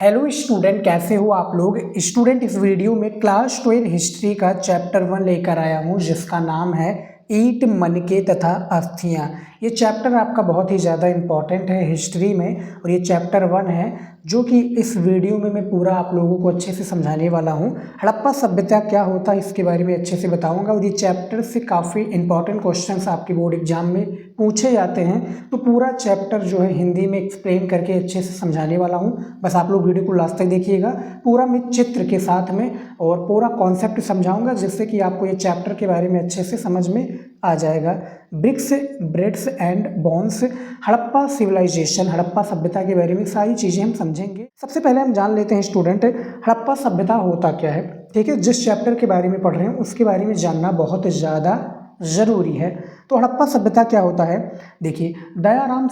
Hello student, कैसे हो आप लोग। स्टूडेंट, इस वीडियो में क्लास 12 हिस्ट्री का चैप्टर 1 लेकर आया हूँ जिसका नाम है ईंट, मनके तथा अस्थियाँ। ये चैप्टर आपका बहुत ही ज़्यादा इम्पॉर्टेंट है हिस्ट्री में और ये चैप्टर 1 है जो कि इस वीडियो में मैं पूरा आप लोगों को अच्छे से समझाने वाला हूँ। हड़प्पा सभ्यता क्या होता है इसके बारे में अच्छे से बताऊँगा और ये चैप्टर से काफ़ी इंपॉर्टेंट क्वेश्चंस आपके बोर्ड एग्जाम में पूछे जाते हैं, तो पूरा चैप्टर जो है हिंदी में एक्सप्लेन करके अच्छे से समझाने वाला हूँ। बस आप लोग वीडियो को लास्ट तक देखिएगा, पूरा मैं चित्र के साथ में और पूरा कॉन्सेप्ट समझाऊंगा जिससे कि आपको ये चैप्टर के बारे में अच्छे से समझ में आ जाएगा। Bricks, breads and bones, Harappa civilization, Harappa सभ्यता के बारे में सारी चीज़ें हम समझेंगे। सबसे पहले हम जान लेते हैं स्टूडेंट, हड़प्पा सभ्यता होता क्या है। ठीक है, जिस चैप्टर के बारे में पढ़ रहे हैं उसके बारे में जानना बहुत ज़्यादा ज़रूरी है। तो हड़प्पा सभ्यता क्या होता है, देखिए। दयाराम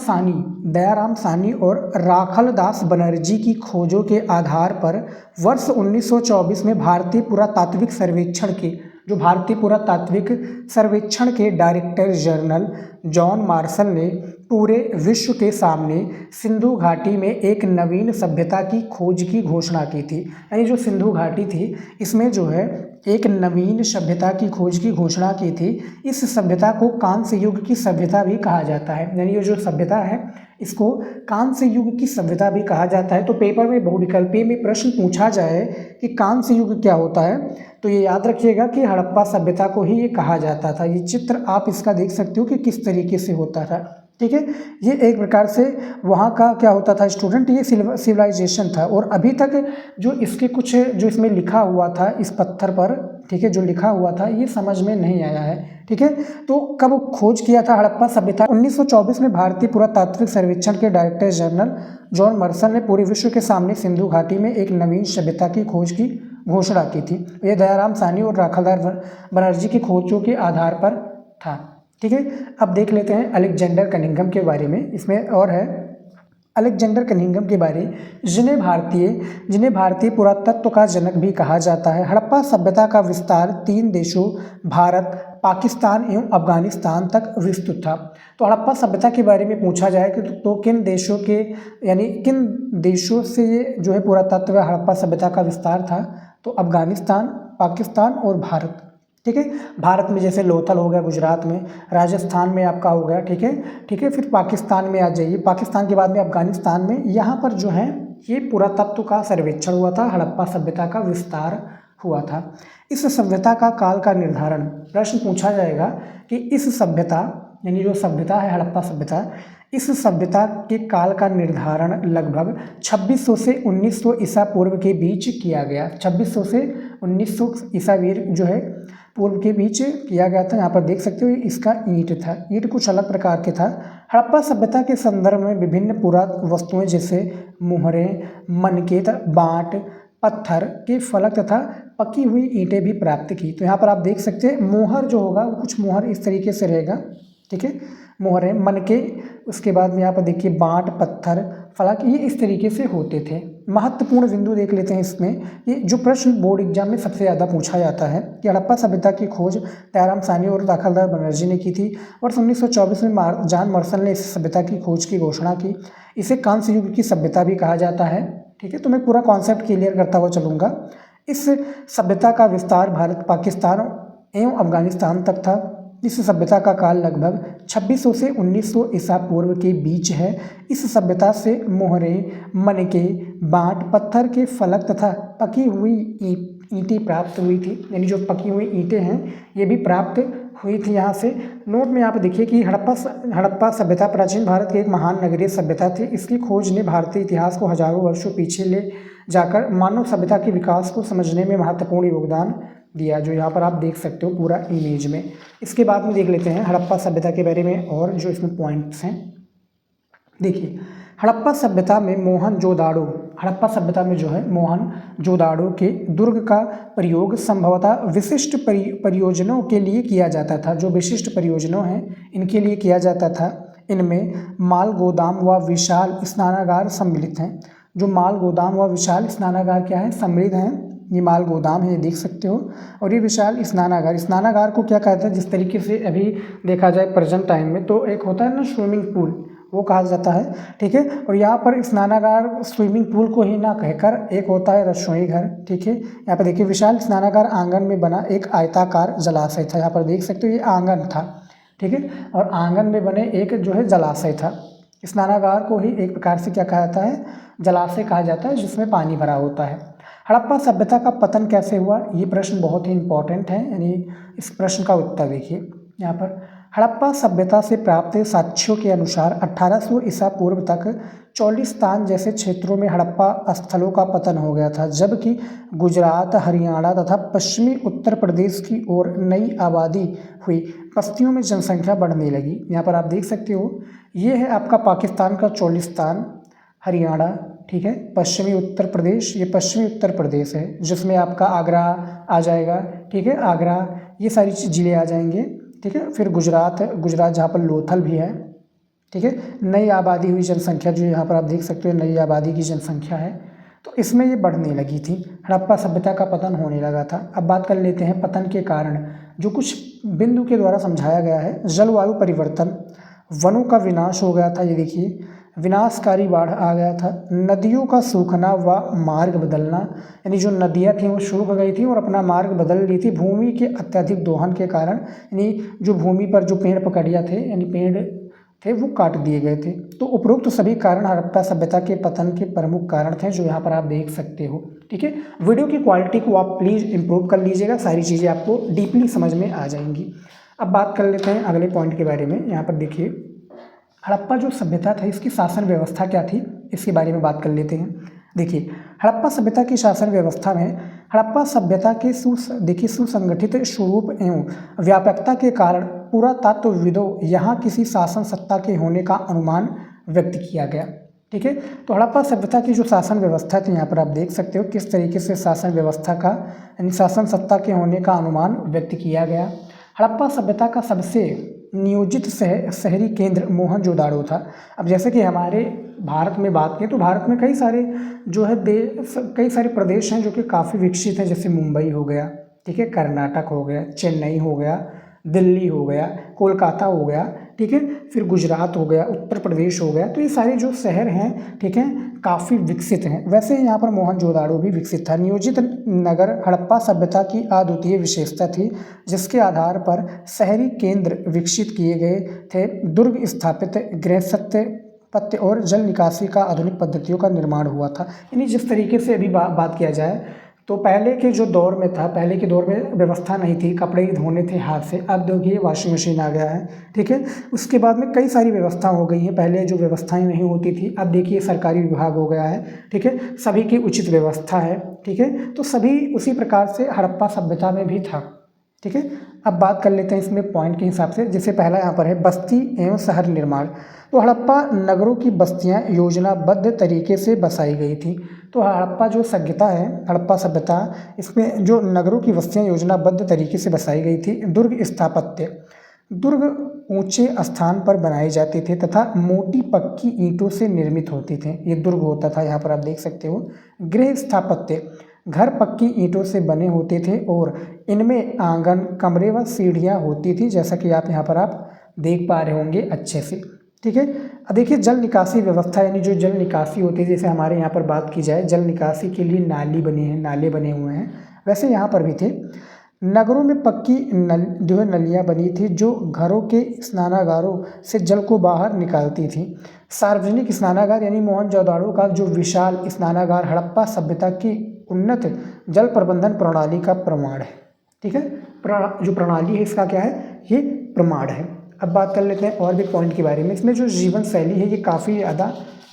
सानी और राखलदास बनर्जी की खोजों के आधार पर वर्ष 1924 में भारतीय पुरातात्विक सर्वेक्षण के डायरेक्टर जनरल जॉन मार्शल ने पूरे विश्व के सामने सिंधु घाटी में एक नवीन सभ्यता की खोज की घोषणा की थी। यानी जो सिंधु घाटी थी इसमें जो है एक नवीन सभ्यता की खोज की घोषणा की थी। इस सभ्यता को कांस्य युग की सभ्यता भी कहा जाता है। यानी ये जो सभ्यता है इसको कांस्य युग की सभ्यता भी कहा जाता है। तो पेपर में बहुविकल्पीय में प्रश्न पूछा जाए कि कांस्य युग क्या होता है तो ये याद रखिएगा कि हड़प्पा सभ्यता को ही ये कहा जाता था। ये चित्र आप इसका देख सकते हो कि किस तरीके से होता था। ठीक है, ये एक प्रकार से वहाँ का क्या होता था स्टूडेंट, ये सिविलाइजेशन था। और अभी तक जो इसके कुछ जो इसमें लिखा हुआ था इस पत्थर पर, ठीक है, जो लिखा हुआ था ये समझ में नहीं आया है। ठीक है, तो कब खोज किया था हड़प्पा सभ्यता, 1924 में भारतीय पुरातात्विक सर्वेक्षण के डायरेक्टर जनरल जॉन मर्सल ने पूरे विश्व के सामने सिंधु घाटी में एक नवीन सभ्यता की खोज की घोषणा की थी। यह दयाराम सानी और राखलदास बनर्जी की खोजों के आधार पर था। ठीक है, अब देख लेते हैं अलेक्जेंडर कनिंघम के बारे में। इसमें और है अलेक्जेंडर कनिंघम के बारे, जिन्हें भारतीय पुरातत्व का जनक भी कहा जाता है। हड़प्पा सभ्यता का विस्तार 3 देशों भारत, पाकिस्तान एवं अफगानिस्तान तक विस्तृत था। तो हड़प्पा सभ्यता के बारे में पूछा जाए कि तो किन देशों के यानी किन देशों से ये जो है पुरातत्व हड़प्पा सभ्यता का विस्तार था, तो अफगानिस्तान, पाकिस्तान और भारत। ठीक है, भारत में जैसे लोथल हो गया गुजरात में, राजस्थान में आपका हो गया। ठीक है, ठीक है, फिर पाकिस्तान में आ जाइए, पाकिस्तान के बाद में अफगानिस्तान में, यहाँ पर जो है ये पुरातत्व का सर्वेक्षण हुआ था, हड़प्पा सभ्यता का विस्तार हुआ था। इस सभ्यता का काल का निर्धारण प्रश्न पूछा जाएगा कि इस सभ्यता यानी जो सभ्यता है हड़प्पा सभ्यता, इस सभ्यता के काल का निर्धारण लगभग 2600 से 1900 ईसा पूर्व के बीच किया गया। 2600 से 1900 ईसा जो है पूर्व के बीच किया गया था। यहाँ पर देख सकते हो इसका ईंट था, ईंट कुछ अलग प्रकार के था। हड़प्पा सभ्यता के संदर्भ में विभिन्न पुरातन वस्तुएं जैसे मुहरें, मनके, बाँट, पत्थर के फलक तथा पकी हुई ईंटें भी प्राप्त की। तो यहाँ पर आप देख सकते हैं मोहर जो होगा वो कुछ मोहर इस तरीके से रहेगा। ठीक है, मोहरें, मनके, उसके बाद में यहाँ पर देखिए बाँट, पत्थर, फलक, ये इस तरीके से होते थे। महत्वपूर्ण बिंदु देख लेते हैं इसमें। ये जो प्रश्न बोर्ड एग्जाम में सबसे ज़्यादा पूछा जाता है कि हड़प्पा सभ्यता की खोज दयाराम सानी और राखलदास बनर्जी ने की थी। वर्ष 1924 में जॉन मर्सल ने इस सभ्यता की खोज की घोषणा की। इसे कांस्य युग की सभ्यता भी कहा जाता है। ठीक है, तो मैं पूरा कॉन्सेप्ट क्लियर करता हुआ चलूँगा। इस सभ्यता का विस्तार भारत, पाकिस्तान एवं अफगानिस्तान तक था। इस सभ्यता का काल लगभग 2600 से 1900 ईसा पूर्व के बीच है। इस सभ्यता से मोहरें, मनके, बाँट, पत्थर के फलक तथा पकी हुई ईंटें प्राप्त हुई थी। यानी जो पकी हुई ईंटें हैं ये भी प्राप्त हुई थी। यहाँ से नोट में यहाँ पर देखिए कि हड़प्पा सभ्यता प्राचीन भारत की एक महान नगरीय सभ्यता थी। इसकी खोज ने भारतीय इतिहास को हजारों वर्षों पीछे ले जाकर मानव सभ्यता के विकास को समझने में महत्वपूर्ण योगदान दिया, जो यहाँ पर आप देख सकते हो पूरा इमेज में। इसके बाद में देख लेते हैं हड़प्पा सभ्यता के बारे में और जो इसमें पॉइंट्स हैं। देखिए, हड़प्पा सभ्यता में हड़प्पा सभ्यता में जो है मोहनजोदाड़ो के दुर्ग का प्रयोग संभवतः विशिष्ट परियोजनाओं के लिए किया जाता था। जो विशिष्ट परियोजनाएं हैं इनके लिए किया जाता था। इनमें माल गोदाम व विशाल स्नानागार सम्मिलित हैं। जो माल गोदाम व विशाल स्नानागार क्या है, सम्मिलित हैं। ये माल गोदाम है, ये देख सकते हो। और ये विशाल स्नानागार को क्या कहते हैं, जिस तरीके से अभी देखा जाए प्रेजेंट टाइम में, तो एक होता है ना स्विमिंग पूल, वो कहा जाता है, ठीक है। और यहाँ पर स्नानागार स्विमिंग पूल को ही ना कहकर एक होता है रसोई घर, ठीक है। यहाँ पर देखिए विशाल स्नानागार आंगन में बना एक आयताकार जलाशय था। यहाँ पर देख सकते हो ये आंगन था, ठीक है, और आंगन में बने एक जो है जलाशय था। स्नानागार को ही एक प्रकार से क्या कहा जाता है, जलाशय कहा जाता है जिसमें पानी भरा होता है। हड़प्पा सभ्यता का पतन कैसे हुआ, ये प्रश्न बहुत ही इंपॉर्टेंट है, यानी इस प्रश्न का उत्तर देखिए यहाँ पर। हड़प्पा सभ्यता से प्राप्त साक्ष्यों के अनुसार 1800 ईसा पूर्व तक चौलिस्तान जैसे क्षेत्रों में हड़प्पा स्थलों का पतन हो गया था, जबकि गुजरात, हरियाणा तथा पश्चिमी उत्तर प्रदेश की ओर नई आबादी हुई। बस्तियों में जनसंख्या बढ़ने लगी। यहाँ पर आप देख सकते हो ये है आपका पाकिस्तान का चौलिस्तान, हरियाणा, ठीक है, पश्चिमी उत्तर प्रदेश, ये पश्चिमी उत्तर प्रदेश है जिसमें आपका आगरा आ जाएगा, ठीक है, आगरा, ये सारी ज़िले आ जाएंगे, ठीक है। फिर गुजरात, गुजरात जहाँ पर लोथल भी है, ठीक है। नई आबादी हुई जनसंख्या जो यहाँ पर आप देख सकते हो नई आबादी की जनसंख्या है, तो इसमें ये बढ़ने लगी थी। हड़प्पा सभ्यता का पतन होने लगा था। अब बात कर लेते हैं पतन के कारण, जो कुछ बिंदु के द्वारा समझाया गया है। जलवायु परिवर्तन, वनों का विनाश हो गया था, ये देखिए विनाशकारी बाढ़ आ गया था। नदियों का सूखना व मार्ग बदलना, यानी जो नदियाँ थीं वो सूख गई थी और अपना मार्ग बदल ली थी भूमि के अत्यधिक दोहन के कारण, यानी जो भूमि पर जो पेड़ पकड़िया थे यानी पेड़ थे वो काट दिए गए थे। तो उपरोक्त सभी कारण हड़प्पा सभ्यता के पतन के प्रमुख कारण थे, जो यहाँ पर आप देख सकते हो, ठीक है। वीडियो की क्वालिटी को आप प्लीज़ इम्प्रूव कर लीजिएगा, सारी चीज़ें आपको डीपली समझ में आ जाएंगी। अब बात कर लेते हैं अगले पॉइंट के बारे में। यहाँ पर देखिए हड़प्पा जो सभ्यता था इसकी शासन व्यवस्था क्या थी, इसके बारे में बात कर लेते हैं। देखिए हड़प्पा सभ्यता की शासन व्यवस्था में हड़प्पा सभ्यता के सुसंगठित स्वरूप एवं व्यापकता के कारण पुरातत्वविदों यहाँ किसी शासन सत्ता के होने का अनुमान व्यक्त किया गया, ठीक है। तो हड़प्पा सभ्यता की जो शासन व्यवस्था थी यहाँ पर आप देख सकते हो किस तरीके से शासन व्यवस्था का यानी शासन सत्ता के होने का अनुमान व्यक्त किया गया। हड़प्पा सभ्यता का सबसे नियोजित शहरी केंद्र मोहनजोदाड़ो था। अब जैसे कि हमारे भारत में बात करें तो भारत में कई सारे जो है कई सारे प्रदेश हैं जो कि काफ़ी विकसित हैं, जैसे मुंबई हो गया, ठीक है, कर्नाटक हो गया, चेन्नई हो गया, दिल्ली हो गया, कोलकाता हो गया, ठीक है, फिर गुजरात हो गया, उत्तर प्रदेश हो गया। तो ये सारे जो शहर हैं, ठीक है, काफ़ी विकसित हैं। वैसे यहाँ पर मोहनजोदाड़ो भी विकसित था। नियोजित नगर हड़प्पा सभ्यता की अद्वितीय विशेषता थी, जिसके आधार पर शहरी केंद्र विकसित किए गए थे। दुर्ग स्थापित, गृहस्थपत्य और जल निकासी का आधुनिक पद्धतियों का निर्माण हुआ था। यानी जिस तरीके से अभी बात किया जाए तो पहले के जो दौर में था, पहले के दौर में व्यवस्था नहीं थी, कपड़े धोने थे हाथ से, अब देखिए वॉशिंग मशीन आ गया है, ठीक है। उसके बाद में कई सारी व्यवस्था हो गई है, पहले जो व्यवस्थाएं नहीं होती थी अब देखिए सरकारी विभाग हो गया है, ठीक है, सभी की उचित व्यवस्था है, ठीक है। तो सभी उसी प्रकार से हड़प्पा सभ्यता में भी था, ठीक है। अब बात कर लेते हैं इसमें पॉइंट के हिसाब से। जैसे पहला यहाँ पर है बस्ती एवं शहर निर्माण। तो हड़प्पा नगरों की बस्तियाँ योजनाबद्ध तरीके से बसाई गई थी। तो हड़प्पा जो सभ्यता है, हड़प्पा सभ्यता, इसमें जो नगरों की बस्तियाँ योजनाबद्ध तरीके से बसाई गई थी। दुर्ग स्थापत्य, दुर्ग ऊंचे स्थान पर बनाए जाते थे तथा मोटी पक्की ईंटों से निर्मित होते थे, ये दुर्ग होता था, यहाँ पर आप देख सकते हो। गृह स्थापत्य, घर पक्की ईंटों से बने होते थे और इनमें आंगन, कमरे व सीढ़ियाँ होती थी, जैसा कि आप यहाँ पर आप देख पा रहे होंगे अच्छे से, ठीक है। अब देखिए जल निकासी व्यवस्था, यानी जो जल निकासी होती है, जैसे हमारे यहाँ पर बात की जाए जल निकासी के लिए नाली बनी है, नाले बने हुए हैं, वैसे यहाँ पर भी थे। नगरों में पक्की जो है नलियाँ बनी थी जो घरों के स्नानागारों से जल को बाहर निकालती थी। सार्वजनिक स्नानागार, यानी मोहनजोदाड़ो का जो विशाल स्नानागार हड़प्पा सभ्यता की उन्नत जल प्रबंधन प्रणाली का प्रमाण है, ठीक है। जो प्रणाली है इसका क्या है, ये प्रमाण है। अब बात कर लेते हैं और भी पॉइंट के बारे में। इसमें जो जीवन शैली है ये काफ़ी ज़्यादा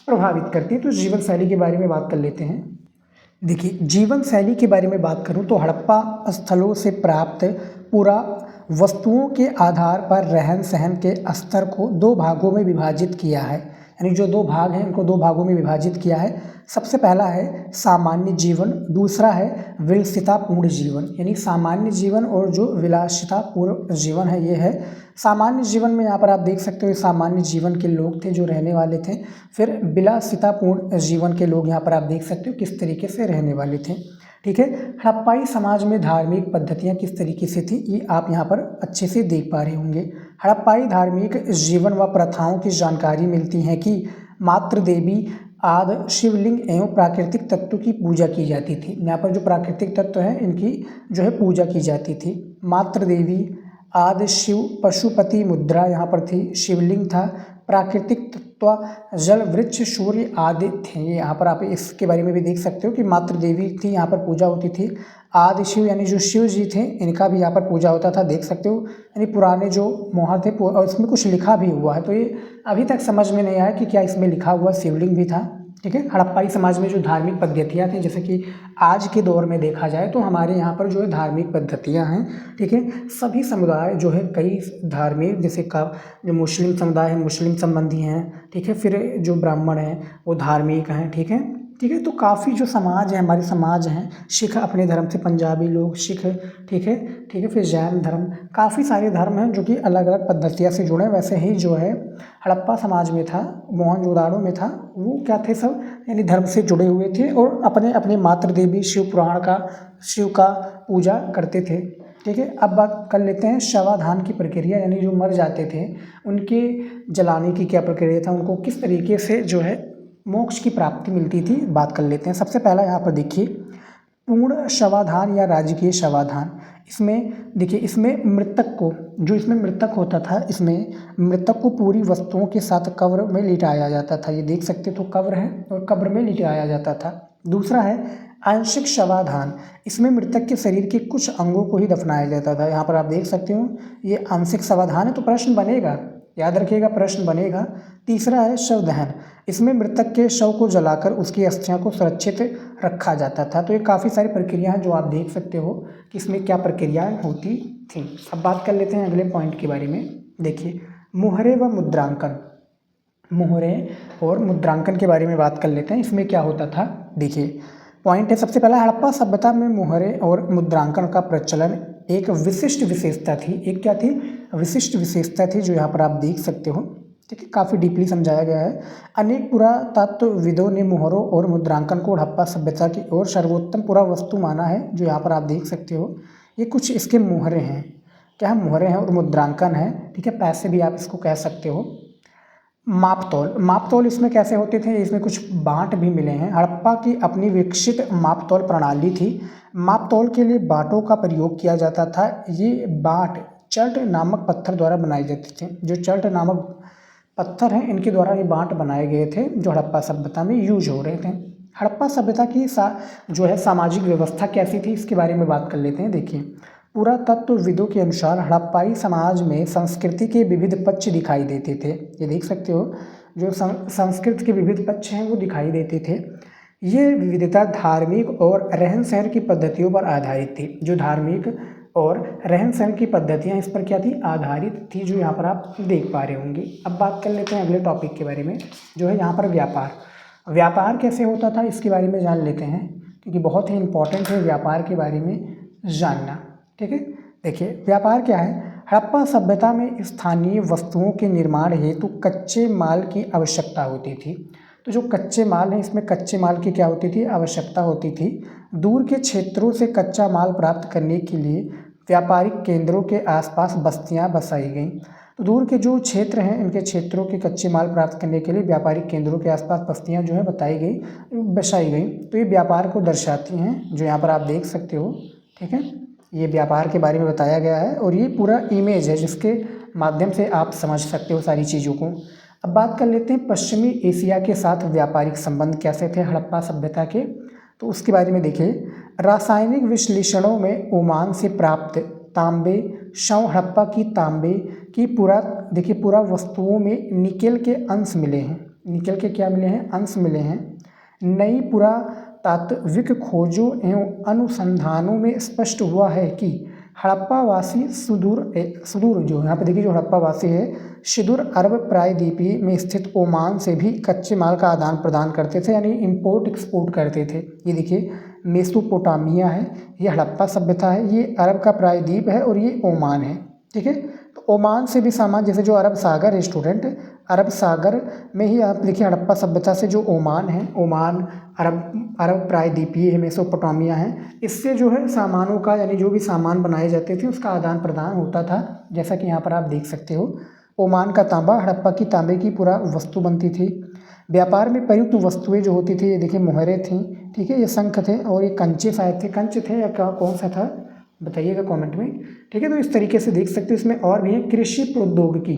प्रभावित करती है, तो जीवन शैली के बारे में बात कर लेते हैं। देखिए जीवन शैली के बारे में बात करूं तो हड़प्पा स्थलों से प्राप्त पूरा वस्तुओं के आधार पर रहन सहन के स्तर को दो भागों में विभाजित किया है, यानी जो दो भाग हैं इनको दो भागों में विभाजित किया है। सबसे पहला है सामान्य जीवन, दूसरा है विलासितापूर्ण जीवन। यानी सामान्य जीवन और जो विलासितापूर्ण जीवन है ये है सामान्य जीवन में यहाँ पर आप देख सकते हो सामान्य जीवन के लोग थे जो रहने वाले थे। फिर विलासितापूर्ण जीवन के लोग यहाँ पर आप देख सकते हो किस तरीके से रहने वाले थे। ठीक है, हड़प्पाई समाज में धार्मिक पद्धतियाँ किस तरीके से थी ये आप यहाँ पर अच्छे से देख पा रहे होंगे। हड़प्पाई धार्मिक जीवन व प्रथाओं की जानकारी मिलती है कि मातृ देवी आदि शिवलिंग एवं प्राकृतिक तत्व की पूजा की जाती थी। यहाँ पर जो प्राकृतिक तत्व है इनकी जो है पूजा की जाती थी। मातृ देवी आदि शिव पशुपति मुद्रा यहाँ पर थी, शिवलिंग था, प्राकृतिक तत्व जल वृक्ष सूर्य आदि थे। यहाँ पर आप इसके बारे में भी देख सकते हो कि मातृ देवी थी, यहाँ पर पूजा होती थी। आदि शिव यानी जो शिव जी थे इनका भी यहाँ पर पूजा होता था, देख सकते हो। यानी पुराने जो मोहर थे और इसमें कुछ लिखा भी हुआ है, तो ये अभी तक समझ में नहीं आया कि क्या इसमें लिखा हुआ शिवलिंग भी था। ठीक है, हड़प्पाई समाज में जो धार्मिक पद्धतियाँ थी, जैसे कि आज के दौर में देखा जाए तो हमारे यहाँ पर जो है धार्मिक पद्धतियाँ हैं। ठीक है, सभी समुदाय जो है कई धार्मिक, जैसे का जो मुस्लिम समुदाय है मुस्लिम संबंधी हैं। ठीक है, फिर जो ब्राह्मण हैं वो धार्मिक हैं। ठीक है, ठीक है, तो काफ़ी जो समाज है हमारे समाज हैं, सिख अपने धर्म से, पंजाबी लोग सिख। ठीक है, ठीक है, फिर जैन धर्म, काफ़ी सारे धर्म हैं जो कि अलग अलग पद्धतियों से जुड़े। वैसे ही जो है हड़प्पा समाज में था, मोहनजोदाड़ो में था, वो क्या थे सब यानी धर्म से जुड़े हुए थे और अपने अपने मातृ देवी शिव का पूजा करते थे। ठीक है, अब बात कर लेते हैं शवाधान की प्रक्रिया, यानी जो मर जाते थे उनके जलाने की क्या प्रक्रिया था, उनको किस तरीके से जो है मोक्ष की प्राप्ति मिलती थी, बात कर लेते हैं। सबसे पहला यहाँ पर देखिए पूर्ण शवाधान या राजकीय शवाधान। इसमें देखिए, इसमें मृतक को, जो इसमें मृतक होता था, इसमें मृतक को पूरी वस्तुओं के साथ कब्र में लिटाया जाता था। ये देख सकते तो कब्र है और कब्र में लिटाया जाता था। दूसरा है आंशिक शवाधान, इसमें मृतक के शरीर के कुछ अंगों को ही दफनाया जाता था। यहाँ पर आप देख सकते हो ये आंशिक शवाधान है, तो प्रश्न बनेगा, याद रखिएगा प्रश्न बनेगा। तीसरा है शव दहन, इसमें मृतक के शव को जलाकर उसकी अस्थियां को सुरक्षित रखा जाता था। तो ये काफ़ी सारी प्रक्रिया हैं जो आप देख सकते हो कि इसमें क्या प्रक्रियाएं होती थी। अब बात कर लेते हैं अगले पॉइंट के बारे में। देखिए मुहरे व मुद्रांकन, मुहरे और मुद्रांकन के बारे में बात कर लेते हैं। इसमें क्या होता था, देखिए पॉइंट है सबसे पहला, हड़प्पा सभ्यता में मुहरे और मुद्रांकन का प्रचलन एक विशिष्ट विशेषता थी। एक क्या थी, विशिष्ट विशेषता थी, जो यहाँ पर आप देख सकते हो। ठीक है, काफ़ी डीपली समझाया गया है। अनेक पुरातत्वविदों ने मुहरों और मुद्रांकन को हड़प्पा सभ्यता की ओर सर्वोत्तम पुरावस्तु माना है, जो यहाँ पर आप देख सकते हो। ये कुछ इसके मुहरे हैं, क्या है, मुहरे हैं और मुद्रांकन है। ठीक है, पैसे भी आप इसको कह सकते हो। मापतौल, मापतौल इसमें कैसे होते थे, इसमें कुछ बाँट भी मिले हैं। हड़प्पा की अपनी विकसित मापतौल प्रणाली थी। मापतौल के लिए बाँटों का प्रयोग किया जाता था। ये बाँट चल्ट नामक पत्थर द्वारा बनाए जाते थे। जो चल्ट नामक पत्थर हैं इनके द्वारा ये बाँट बनाए गए थे, जो हड़प्पा सभ्यता में यूज हो रहे थे। हड़प्पा सभ्यता की जो है सामाजिक व्यवस्था कैसी थी, इसके बारे में बात कर लेते हैं। देखिए पुरातत्वविदों के अनुसार हड़प्पाई समाज में संस्कृति के विविध पक्ष दिखाई देते थे। ये देख सकते हो, जो संस्कृति के विविध पक्ष हैं वो दिखाई देते थे। ये विविधता धार्मिक और रहन सहन की पद्धतियों पर आधारित थी। जो धार्मिक और रहन सहन की पद्धतियाँ इस पर क्या थी, आधारित थी, जो यहाँ पर आप देख पा रहे होंगे। अब बात कर लेते हैं अगले टॉपिक के बारे में, जो है यहाँ पर व्यापार। व्यापार कैसे होता था इसके बारे में जान लेते हैं, क्योंकि बहुत ही इंपॉर्टेंट है व्यापार के बारे में जानना। ठीक है, देखिए व्यापार क्या है। हड़प्पा सभ्यता में स्थानीय वस्तुओं के निर्माण हेतु कच्चे माल की आवश्यकता होती थी। तो जो कच्चे माल हैं, इसमें कच्चे माल की क्या होती थी, आवश्यकता होती थी। दूर के क्षेत्रों से कच्चा माल प्राप्त करने के लिए व्यापारिक केंद्रों के आसपास बस्तियां बसाई गईं। तो दूर के जो क्षेत्र हैं, इनके क्षेत्रों के कच्चे माल प्राप्त करने के लिए व्यापारिक केंद्रों के आसपास बस्तियां जो है बसाई गई। तो ये व्यापार को दर्शाती हैं, जो यहाँ पर आप देख सकते हो। ठीक है, ये व्यापार के बारे में बताया गया है और ये पूरा इमेज है जिसके माध्यम से आप समझ सकते हो सारी चीज़ों को। अब बात कर लेते हैं पश्चिमी एशिया के साथ व्यापारिक संबंध कैसे थे हड़प्पा सभ्यता के, तो उसके बारे में देखिए। रासायनिक विश्लेषणों में ओमान से प्राप्त तांबे शव हड़प्पा की तांबे की पूरा वस्तुओं में निकेल के अंश मिले हैं। निकेल के क्या मिले हैं, अंश मिले हैं। नई पुरातात्विक खोजों एवं अनुसंधानों में स्पष्ट हुआ है कि हड़प्पावासी सुदूर जो यहाँ पे देखिए, जो हड़प्पावासी है सुदूर अरब प्रायद्वीपीय में स्थित ओमान से भी कच्चे माल का आदान प्रदान करते थे, यानी इंपोर्ट एक्सपोर्ट करते थे। ये देखिए मेसोपोटामिया है, ये हड़प्पा सभ्यता है, ये अरब का प्रायद्वीप है और ये ओमान है। ठीक है, तो ओमान से भी सामान, जैसे जो अरब सागर है स्टूडेंट, अरब सागर में ही आप देखिए हड़प्पा सभ्यता से जो ओमान है, ओमान अरब प्रायद्वीपीय है, मेसोपोटामिया है, इससे जो है सामानों का, यानी जो भी सामान बनाए जाते थे उसका आदान प्रदान होता था। जैसा कि यहाँ पर आप देख सकते हो, ओमान का तांबा, हड़प्पा की तांबे की पूरा वस्तु बनती थी। व्यापार में प्रयुक्त वस्तुएं जो होती थी, ये देखिए मोहरे थी, ठीक है, ये शंख थे और ये कंचे शायद थे, कंच थे या कौन सा था बताइएगा कमेंट में, ठीक है। तो इस तरीके से देख सकते हो। इसमें और भी है कृषि प्रौद्योगिकी,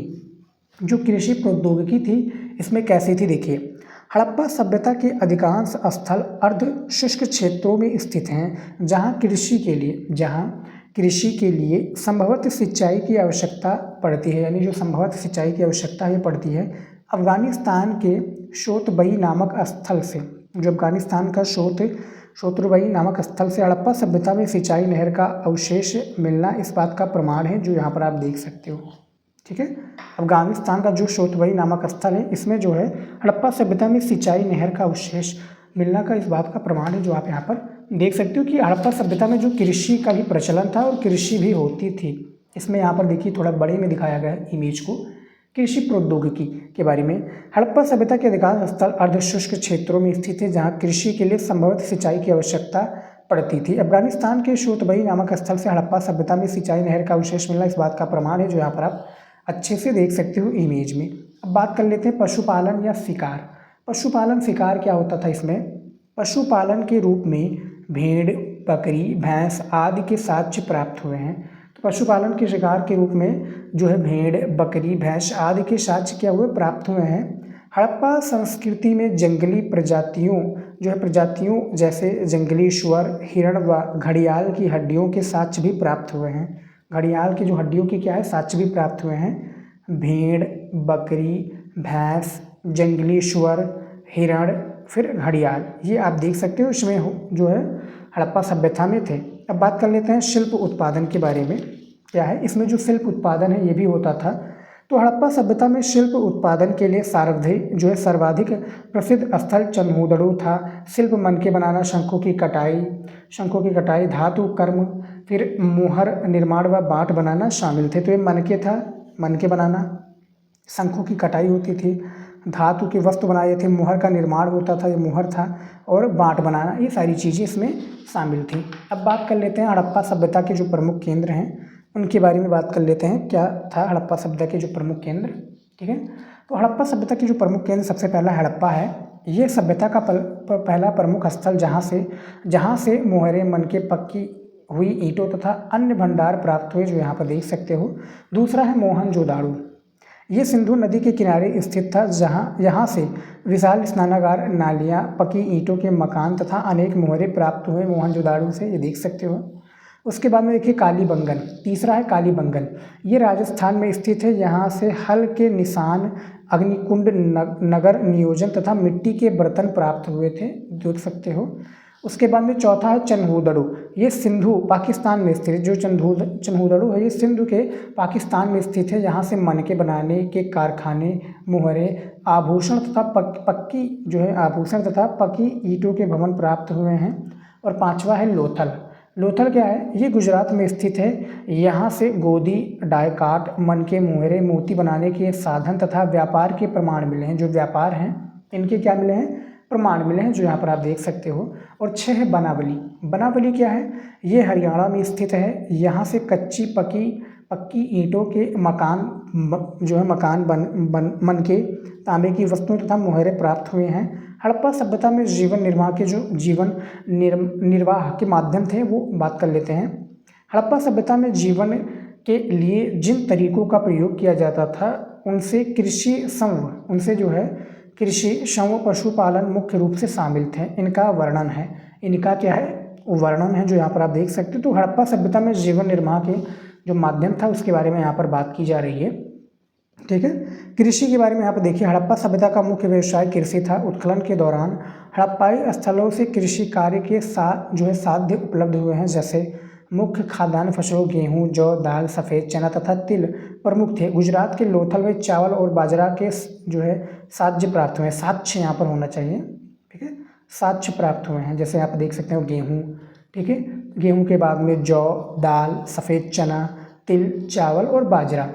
जो कृषि प्रौद्योगिकी थी इसमें कैसी थी देखिए। हड़प्पा सभ्यता के अधिकांश स्थल अर्ध शुष्क क्षेत्रों में स्थित हैं, जहां कृषि के लिए संभवतः सिंचाई की आवश्यकता पड़ती है, यानी जो संभवतः सिंचाई की आवश्यकता है पड़ती है। अफगानिस्तान के शोतबई नामक स्थल से, जो अफगानिस्तान का शोतबई नामक स्थल से हड़प्पा सभ्यता में सिंचाई नहर का अवशेष मिलना इस बात का प्रमाण है, जो यहाँ पर आप देख सकते हो, ठीक है। अफगानिस्तान का जो शोतबई नामक स्थल है, इसमें जो है हड़प्पा सभ्यता में सिंचाई नहर का अवशेष मिलना का इस बात का प्रमाण है, जो आप यहाँ पर देख सकते हो कि हड़प्पा सभ्यता में जो कृषि का भी प्रचलन था और कृषि भी होती थी। इसमें यहाँ पर देखिए थोड़ा बड़े में दिखाया गया है इमेज को, कृषि प्रौद्योगिकी के बारे में। हड़प्पा सभ्यता के अधिकांश स्थल अर्धशुष्क क्षेत्रों में स्थित है, जहाँ कृषि के लिए संभवतः सिंचाई की आवश्यकता पड़ती थी। अफगानिस्तान के शोतबई नामक स्थल से हड़प्पा सभ्यता में सिंचाई नहर का अवशेष मिलना इस बात का प्रमाण है, जो यहाँ पर आप अच्छे से देख सकते हो इमेज में। अब बात कर लेते हैं पशुपालन या शिकार। पशुपालन शिकार क्या होता था इसमें? पशुपालन के रूप में भेड़, बकरी, भैंस आदि के साक्ष्य प्राप्त हुए हैं। तो पशुपालन के शिकार के रूप में जो है भेड़, बकरी, भैंस आदि के साक्ष्य क्या हुए, प्राप्त हुए हैं। हड़प्पा संस्कृति में जंगली प्रजातियों जैसे जंगली सुअर, हिरण व घड़ियाल की हड्डियों के साक्ष्य भी प्राप्त हुए हैं। घड़ियाल की जो हड्डियों के क्या है, साक्ष्य भी प्राप्त हुए हैं। भेड़, बकरी, भैंस, जंगली सुअर, हिरण, फिर घड़ियाल, ये आप देख सकते हो इसमें जो है हड़प्पा सभ्यता में थे। अब बात कर लेते हैं शिल्प उत्पादन के बारे में। क्या है इसमें जो शिल्प उत्पादन है ये भी होता था। तो हड़प्पा सभ्यता में शिल्प उत्पादन के लिए सर्वाधिक प्रसिद्ध स्थल चन्हुदड़ू था। शिल्प मनके बनाना, शंखों की कटाई, धातु कर्म, फिर मोहर निर्माण व बाट बनाना शामिल थे। तो ये मनके बनाना, शंखों की कटाई होती थी, धातु के वस्तु बनाए थे, मोहर का निर्माण होता था, ये मोहर था, और बाट बनाना, ये सारी चीज़ें इसमें शामिल थी। अब बात कर लेते हैं हड़प्पा सभ्यता के जो प्रमुख केंद्र हैं उनके बारे में बात कर लेते हैं। क्या था हड़प्पा सभ्यता के जो प्रमुख केंद्र, ठीक है। तो हड़प्पा सभ्यता के जो प्रमुख केंद्र, सबसे पहला हड़प्पा है। ये सभ्यता का पहला प्रमुख स्थल जहाँ से मोहरें, मनके, पक्की हुई ईंटों तथा अन्य भंडार प्राप्त हुए, जो यहाँ पर देख सकते हो। दूसरा है मोहनजोदाड़ो। ये सिंधु नदी के किनारे स्थित था, यहाँ से विशाल स्नानागार, नालियाँ, पकी ईंटों के मकान तथा अनेक मोहरे प्राप्त हुए मोहनजोदाड़ो से, ये देख सकते हो। उसके बाद में देखिए कालीबंगन, तीसरा है कालीबंगन। ये राजस्थान में स्थित है। यहाँ से हल के निशान, अग्निकुंड, नगर नियोजन तथा मिट्टी के बर्तन प्राप्त हुए थे, देख सकते हो। उसके बाद में चौथा है चन्हुदड़ू। ये सिंधु पाकिस्तान में स्थित है। जो चन्हुदड़ू है ये सिंधु के पाकिस्तान में स्थित है। यहाँ से मनके बनाने के कारखाने, मोहरे, आभूषण तथा पक्की ईंटों के भवन प्राप्त हुए हैं। और पांचवा है लोथल। लोथल क्या है? ये गुजरात में स्थित है। यहाँ से गोदी, डायकाट, मनके, मोहरे, मोती बनाने के साधन तथा व्यापार के प्रमाण मिले हैं। जो व्यापार हैं इनके क्या मिले हैं? प्रमाण मिले हैं, जो यहाँ पर आप देख सकते हो। और 6 है बनावली। बनावली क्या है? ये हरियाणा में स्थित है। यहाँ से कच्ची पक्की ईंटों के मकान मनके, तांबे की वस्तुएं तथा मोहरे प्राप्त हुए हैं। हड़प्पा सभ्यता में जीवन निर्वाह के माध्यम थे, वो बात कर लेते हैं। हड़प्पा सभ्यता में जीवन के लिए जिन तरीकों का प्रयोग किया जाता था उनसे कृषि संव पशुपालन मुख्य रूप से शामिल थे। इनका वर्णन है, जो यहाँ पर आप देख सकते हो। तो हड़प्पा सभ्यता में जीवन निर्वाह के जो माध्यम था उसके बारे में यहाँ पर बात की जा रही है, ठीक है। कृषि के बारे में यहाँ पर देखिए, हड़प्पा सभ्यता का मुख्य व्यवसाय कृषि था। उत्खनन के दौरान हड़प्पाई स्थलों से कृषि कार्य के साध्य उपलब्ध हुए हैं, जैसे मुख्य खाद्यान्न फसलों गेहूं, जौ, दाल, सफ़ेद चना तथा तिल प्रमुख थे। गुजरात के लोथल में चावल और बाजरा के साक्ष्य प्राप्त हुए हैं। साक्ष्य यहाँ पर होना चाहिए, ठीक है। साक्ष्य प्राप्त हुए हैं, जैसे आप देख सकते हो गेहूं, ठीक है। गेहूं के बाद में जौ, दाल, सफ़ेद चना, तिल, चावल और बाजरा।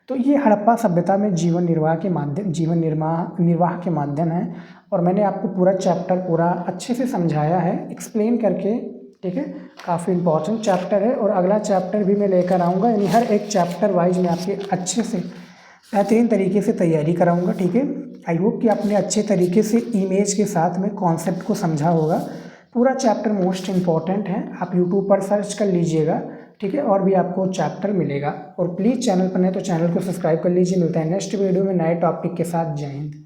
तो ये हड़प्पा सभ्यता में जीवन निर्वाह के माध्यम है। और मैंने आपको पूरा चैप्टर पूरा अच्छे से समझाया है एक्सप्लेन करके, ठीक है। काफ़ी इंपॉर्टेंट चैप्टर है और अगला चैप्टर भी मैं लेकर आऊँगा, यानी हर एक चैप्टर वाइज मैं आपके अच्छे से बेहतरीन तरीके से तैयारी कराऊँगा, ठीक है। आई होप कि आपने अच्छे तरीके से इमेज के साथ में कॉन्सेप्ट को समझा होगा। पूरा चैप्टर मोस्ट इम्पॉर्टेंट है, आप यूट्यूब पर सर्च कर लीजिएगा, ठीक है, और भी आपको चैप्टर मिलेगा। और प्लीज़ चैनल पर नए तो चैनल को सब्सक्राइब कर लीजिए। मिलता है नेक्स्ट वीडियो में नए टॉपिक के साथ। जय हिंद।